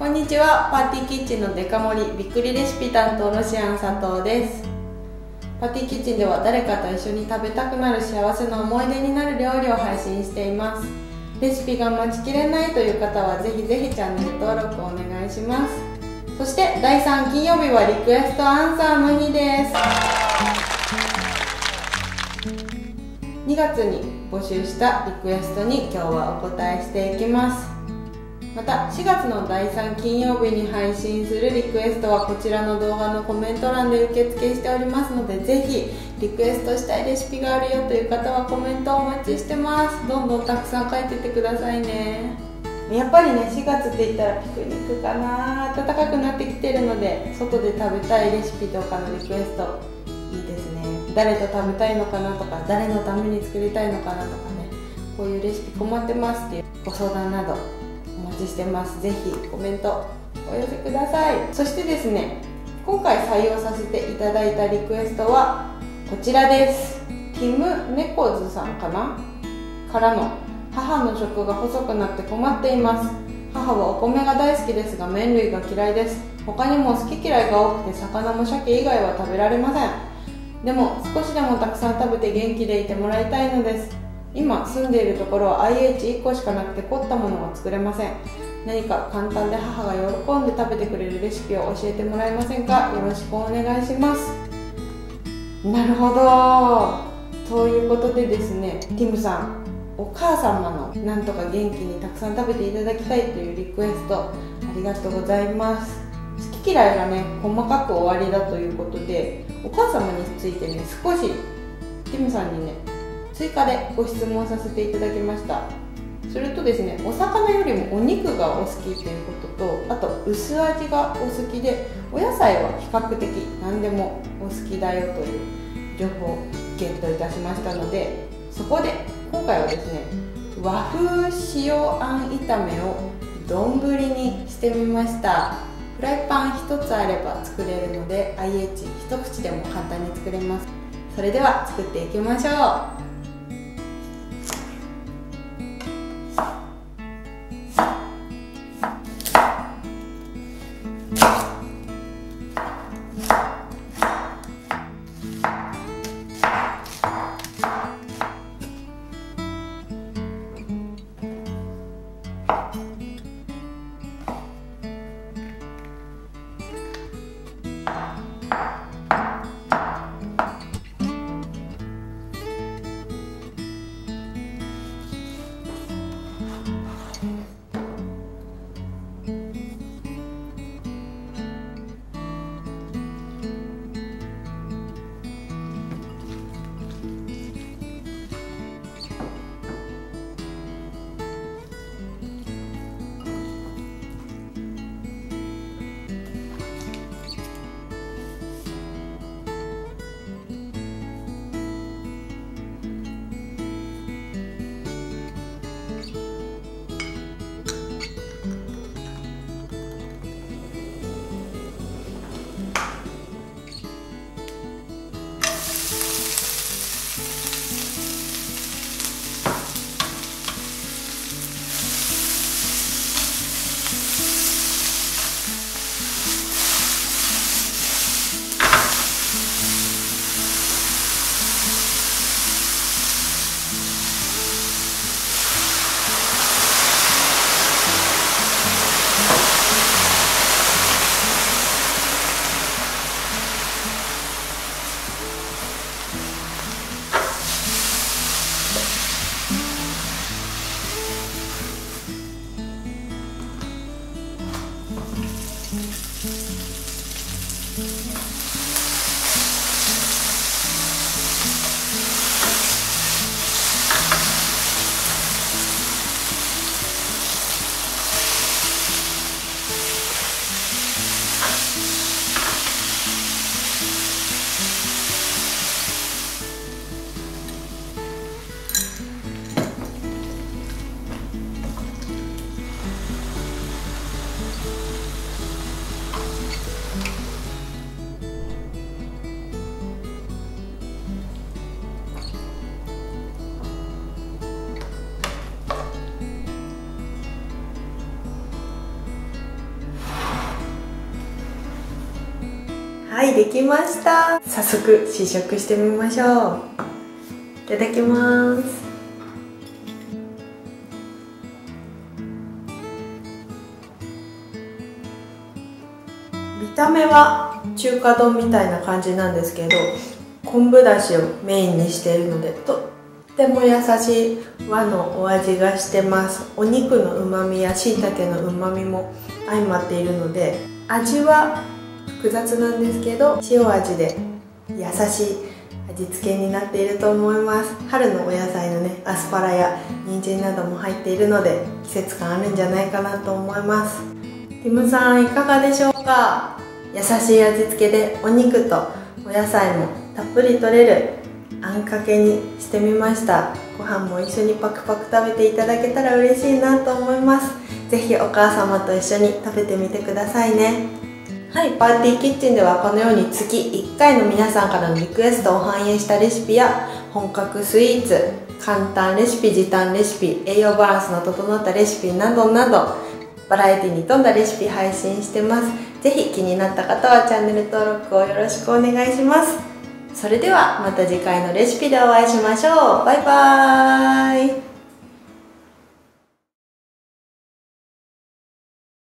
こんにちは。パーティーキッチンのデカ盛りびっくりレシピ担当のシアン佐藤です。パーティーキッチンでは誰かと一緒に食べたくなる幸せの思い出になる料理を配信しています。レシピが待ちきれないという方はぜひぜひチャンネル登録お願いします。そして第3金曜日はリクエストアンサーの日です。2月に募集したリクエストに今日はお答えしていきます。また4月の第3金曜日に配信するリクエストはこちらの動画のコメント欄で受付しておりますので、ぜひリクエストしたいレシピがあるよという方はコメントをお待ちしてます。どんどんたくさん書いてってくださいね。やっぱりね、4月って言ったらピクニックかな。暖かくなってきてるので外で食べたいレシピとかのリクエストいいですね。誰と食べたいのかなとか、誰のために作りたいのかなとかね、こういうレシピ困ってますっていうご相談などお待ちしてます。ぜひコメントお寄せください。そしてですね、今回採用させていただいたリクエストはこちらです。ティム・ネコズさんかなからの、母の食が細くなって困っています。母はお米が大好きですが麺類が嫌いです。他にも好き嫌いが多くて魚も鮭以外は食べられません。でも少しでもたくさん食べて元気でいてもらいたいのです。今住んでいるところは IH1 個しかなくて凝ったものが作れません。何か簡単で母が喜んで食べてくれるレシピを教えてもらえませんか。よろしくお願いします。なるほど。ということでですね、ティムさん、お母様のなんとか元気にたくさん食べていただきたいというリクエストありがとうございます。好き嫌いがね細かく終わりだということで、お母様についてね少しティムさんにね追加でご質問させていただきました。するとですね、お魚よりもお肉がお好きということと、あと薄味がお好きで、お野菜は比較的何でもお好きだよという情報をゲットいたしましたので、そこで今回はですね、和風塩あん炒めを丼にしてみました。フライパン1つあれば作れるので IH 一口でも簡単に作れます。それでは作っていきましょう。はいできました。早速試食してみましょう。いただきます。見た目は中華丼みたいな感じなんですけど、昆布だしをメインにしているのでとっても優しい和のお味がしてます。お肉のうまみやしいたけのうまみも相まっているので、味は複雑なんですけど塩味で優しい味付けになっていると思います。春のお野菜のね、アスパラや人参なども入っているので季節感あるんじゃないかなと思います。ティムさんいかがでしょうか。優しい味付けでお肉とお野菜もたっぷりとれるあんかけにしてみました。ご飯も一緒にパクパク食べていただけたら嬉しいなと思います。ぜひお母様と一緒に食べてみてくださいね。はい、パーティーキッチンではこのように月1回の皆さんからのリクエストを反映したレシピや本格スイーツ、簡単レシピ、時短レシピ、栄養バランスの整ったレシピなどなどバラエティに富んだレシピ配信してます。ぜひ気になった方はチャンネル登録をよろしくお願いします。それではまた次回のレシピでお会いしましょう。バイバーイ。